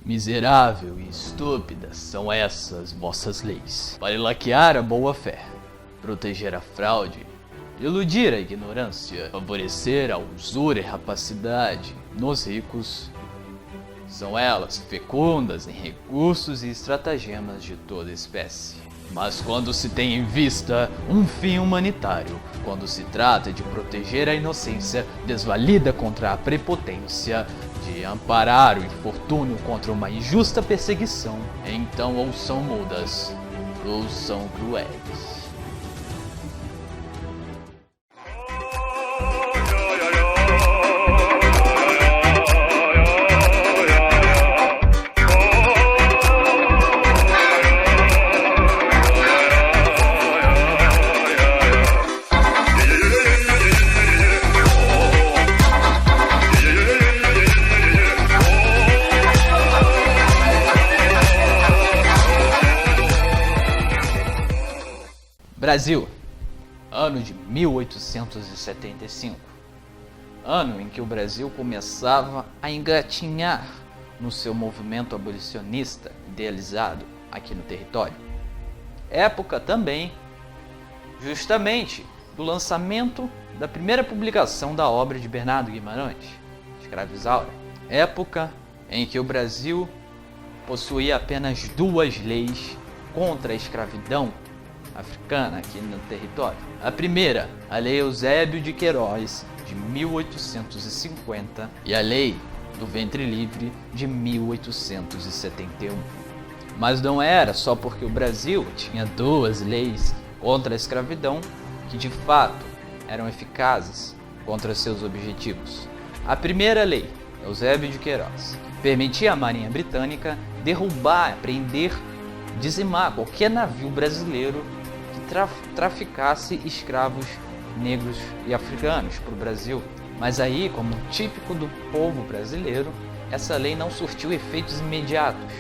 Miserável e estúpidas são essas vossas leis, para laquear a boa-fé, proteger a fraude, iludir a ignorância, favorecer a usura e rapacidade nos ricos. São elas fecundas em recursos e estratagemas de toda espécie. Mas quando se tem em vista um fim humanitário, quando se trata de proteger a inocência desvalida contra a prepotência, de amparar o infortúnio contra uma injusta perseguição, então ou são mudas ou são cruéis. Brasil, ano de 1875, ano em que o Brasil começava a engatinhar no seu movimento abolicionista idealizado aqui no território. Época também, justamente, do lançamento da primeira publicação da obra de Bernardo Guimarães, Escravizaura. Época em que o Brasil possuía apenas duas leis contra a escravidão africana aqui no território. A primeira, a Lei Eusébio de Queiroz, de 1850, e a Lei do Ventre Livre, de 1871. Mas não era só porque o Brasil tinha duas leis contra a escravidão que de fato eram eficazes contra seus objetivos. A primeira lei, Eusébio de Queiroz, permitia à Marinha Britânica derrubar, prender, dizimar qualquer navio brasileiro traficasse escravos negros e africanos para o Brasil. Mas aí, como típico do povo brasileiro, essa lei não surtiu efeitos imediatos,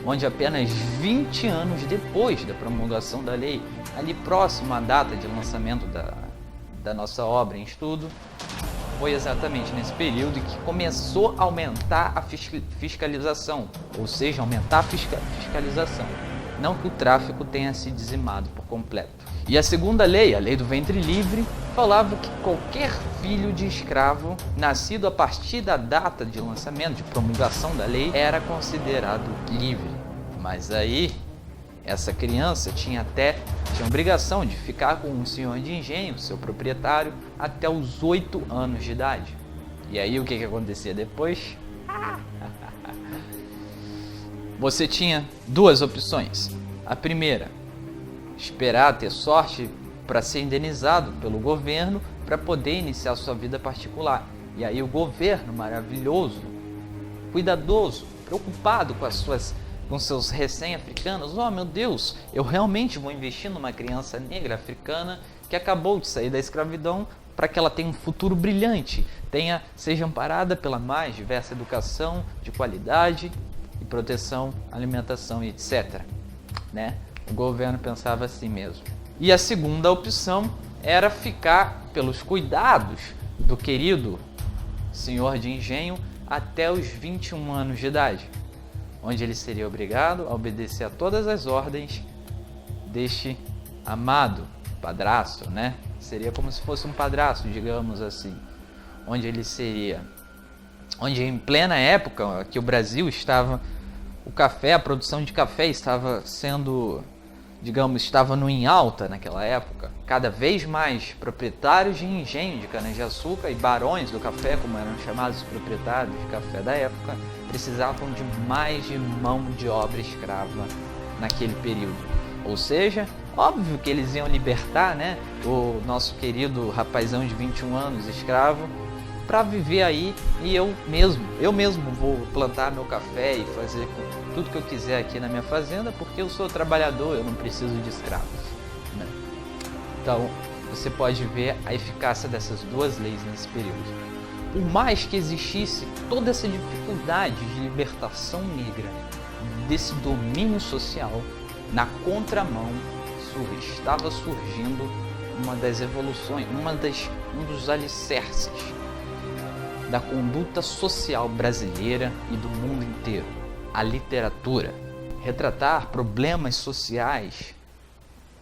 onde apenas 20 anos depois da promulgação da lei, ali próximo à data de lançamento da nossa obra em estudo, foi exatamente nesse período que começou a aumentar a fiscalização, ou seja, aumentar a fiscalização. Não que o tráfico tenha se dizimado por completo. E a segunda lei, a Lei do Ventre Livre, falava que qualquer filho de escravo nascido a partir da data de lançamento, de promulgação da lei, era considerado livre. Mas aí, essa criança tinha obrigação de ficar com um senhor de engenho, seu proprietário, até os 8 anos de idade. E aí o que acontecia depois? Você tinha duas opções. A primeira, esperar ter sorte para ser indenizado pelo governo para poder iniciar sua vida particular. E aí o governo maravilhoso, cuidadoso, preocupado com seus recém-africanos, oh meu Deus, eu realmente vou investir numa criança negra africana que acabou de sair da escravidão para que ela tenha um futuro brilhante, seja amparada pela mais diversa educação de qualidade e proteção, alimentação e etc. Né? O governo pensava assim mesmo. E a segunda opção era ficar pelos cuidados do querido senhor de engenho até os 21 anos de idade, onde ele seria obrigado a obedecer a todas as ordens deste amado padrasto, né? Seria como se fosse um padrasto, digamos assim, onde em plena época que o Brasil estava, a produção de café estava sendo, estava no em alta naquela época. Cada vez mais proprietários de engenho de cana-de-açúcar e barões do café, como eram chamados os proprietários de café da época, precisavam de mais de mão de obra escrava naquele período. Ou seja, óbvio que eles iam libertar, né, o nosso querido rapazão de 21 anos escravo para viver aí, e eu mesmo vou plantar meu café e fazer tudo que eu quiser aqui na minha fazenda, porque eu sou trabalhador, eu não preciso de escravos, né? Então, você pode ver a eficácia dessas duas leis nesse período. Por mais que existisse toda essa dificuldade de libertação negra desse domínio social, na contramão estava surgindo uma das evoluções, um dos alicerces da conduta social brasileira e do mundo inteiro, a literatura. Retratar problemas sociais,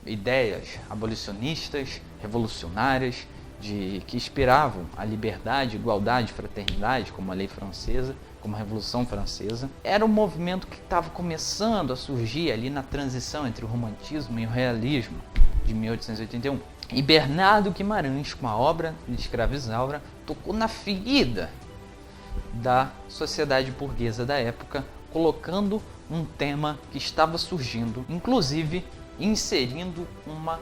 ideias abolicionistas, revolucionárias, que inspiravam a liberdade, igualdade, fraternidade, como a lei francesa, como a Revolução Francesa. Era um movimento que estava começando a surgir ali na transição entre o romantismo e o realismo de 1881. E Bernardo Guimarães, com a obra de Escrava Isaura, tocou na ferida da sociedade burguesa da época, colocando um tema que estava surgindo, inclusive inserindo uma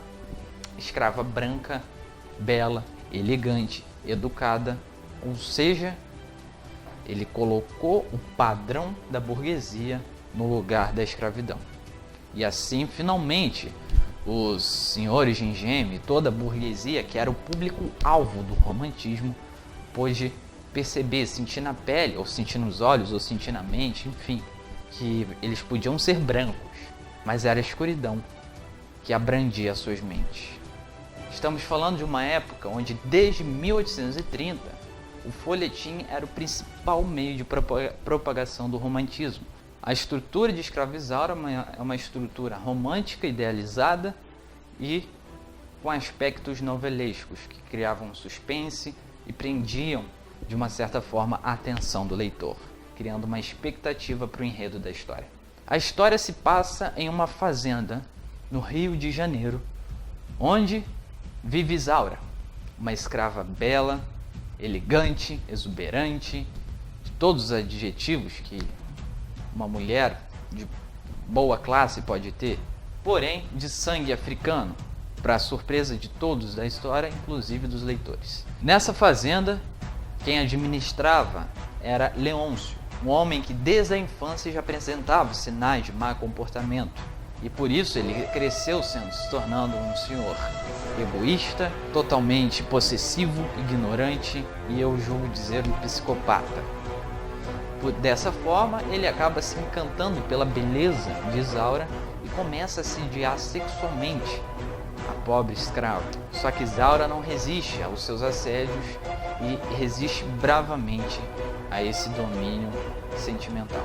escrava branca, bela, elegante, educada, ou seja, ele colocou o padrão da burguesia no lugar da escravidão. E assim, finalmente, os senhores de engenho e toda a burguesia, que era o público-alvo do romantismo, pôde perceber, sentir na pele, ou sentir nos olhos, ou sentir na mente, enfim, que eles podiam ser brancos, mas era a escuridão que abrandia as suas mentes. Estamos falando de uma época onde, desde 1830, o folhetim era o principal meio de propagação do romantismo. A estrutura de Escrava Isaura é uma estrutura romântica, idealizada e com aspectos novelescos, que criavam suspense e prendiam, de uma certa forma, a atenção do leitor, criando uma expectativa para o enredo da história. A história se passa em uma fazenda no Rio de Janeiro, onde vive Isaura, uma escrava bela, elegante, exuberante, de todos os adjetivos que uma mulher de boa classe pode ter, porém de sangue africano, para a surpresa de todos da história, inclusive dos leitores. Nessa fazenda, quem administrava era Leôncio, um homem que desde a infância já apresentava sinais de mau comportamento, e por isso ele cresceu se tornando um senhor egoísta, totalmente possessivo, ignorante e, eu julgo dizer, um psicopata. Dessa forma, ele acaba se encantando pela beleza de Isaura e começa a assediar sexualmente a pobre escrava. Só que Isaura não resiste aos seus assédios e resiste bravamente a esse domínio sentimental.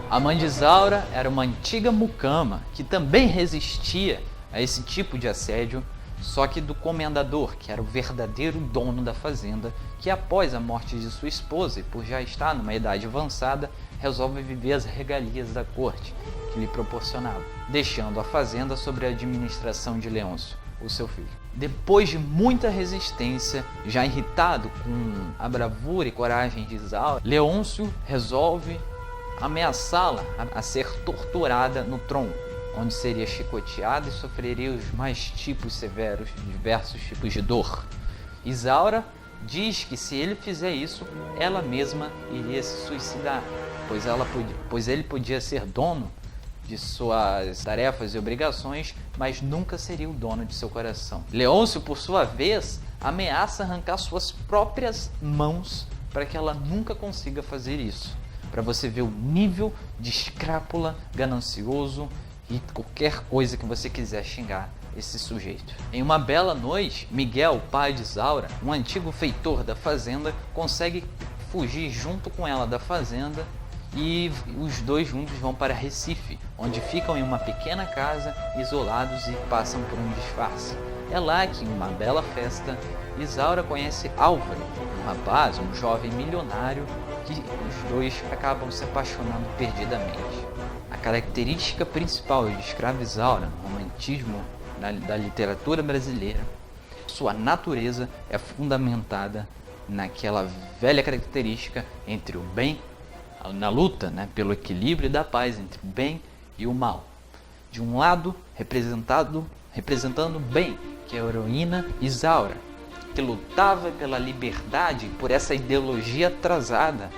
A mãe de Isaura era uma antiga mucama que também resistia a esse tipo de assédio, só que do comendador, que era o verdadeiro dono da fazenda, que após a morte de sua esposa e por já estar numa idade avançada, resolve viver as regalias da corte que lhe proporcionava, deixando a fazenda sob a administração de Leôncio, o seu filho. Depois de muita resistência, já irritado com a bravura e coragem de Isaura, Leôncio resolve ameaçá-la a ser torturada no tronco, onde seria chicoteada e sofreria os mais tipos severos de diversos tipos de dor. Isaura diz que se ele fizer isso, ela mesma iria se suicidar, pois ele podia ser dono de suas tarefas e obrigações, mas nunca seria o dono de seu coração. Leôncio, por sua vez, ameaça arrancar suas próprias mãos para que ela nunca consiga fazer isso. Para você ver o nível de escrápula, ganancioso e qualquer coisa que você quiser xingar esse sujeito. Em uma bela noite, Miguel, pai de Isaura, um antigo feitor da fazenda, consegue fugir junto com ela da fazenda e os dois juntos vão para Recife, onde ficam em uma pequena casa, isolados e passam por um disfarce. É lá que, em uma bela festa, Isaura conhece Álvaro, um rapaz, um jovem milionário, que os dois acabam se apaixonando perdidamente. A característica principal de Escrava Isaura no romantismo da literatura brasileira, sua natureza é fundamentada naquela velha característica entre o bem, na luta, pelo equilíbrio da paz entre o bem e o mal. De um lado, representando o bem, que é a heroína Isaura, que lutava pela liberdade, por essa ideologia atrasada,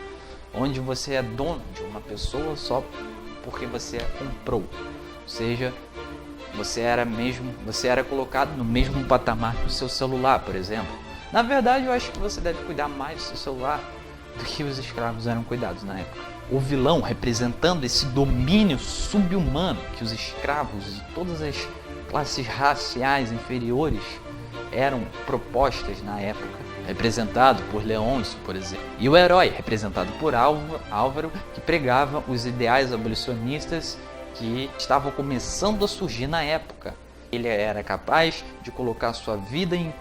onde você é dono de uma pessoa só porque você a comprou. Ou seja, você era colocado no mesmo patamar que o seu celular, por exemplo. Na verdade, eu acho que você deve cuidar mais do seu celular do que os escravos eram cuidados na época. O vilão, representando esse domínio subhumano que os escravos e todas as classes raciais inferiores eram propostas na época representado por Leôncio, por exemplo, e o herói, representado por Álvaro, que pregava os ideais abolicionistas que estavam começando a surgir na época. Ele era capaz de colocar sua vida em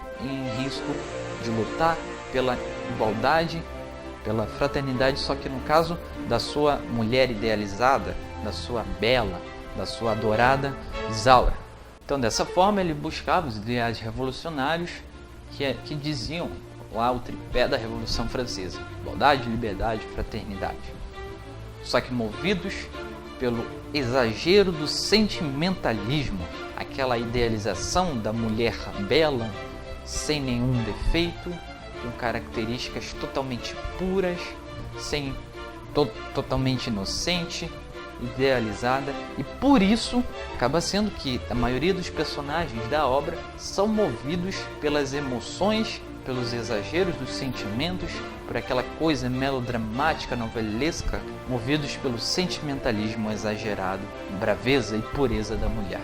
risco, de lutar pela igualdade, pela fraternidade, só que no caso da sua mulher idealizada, da sua bela, da sua adorada Isaura. Então, dessa forma, ele buscava os ideais revolucionários que diziam lá o tripé da Revolução Francesa: igualdade, liberdade e fraternidade. Só que movidos pelo exagero do sentimentalismo, aquela idealização da mulher bela, sem nenhum defeito, com características totalmente puras, totalmente inocente, idealizada, e por isso acaba sendo que a maioria dos personagens da obra são movidos pelas emoções, pelos exageros dos sentimentos, por aquela coisa melodramática, novelesca, movidos pelo sentimentalismo exagerado, braveza e pureza da mulher.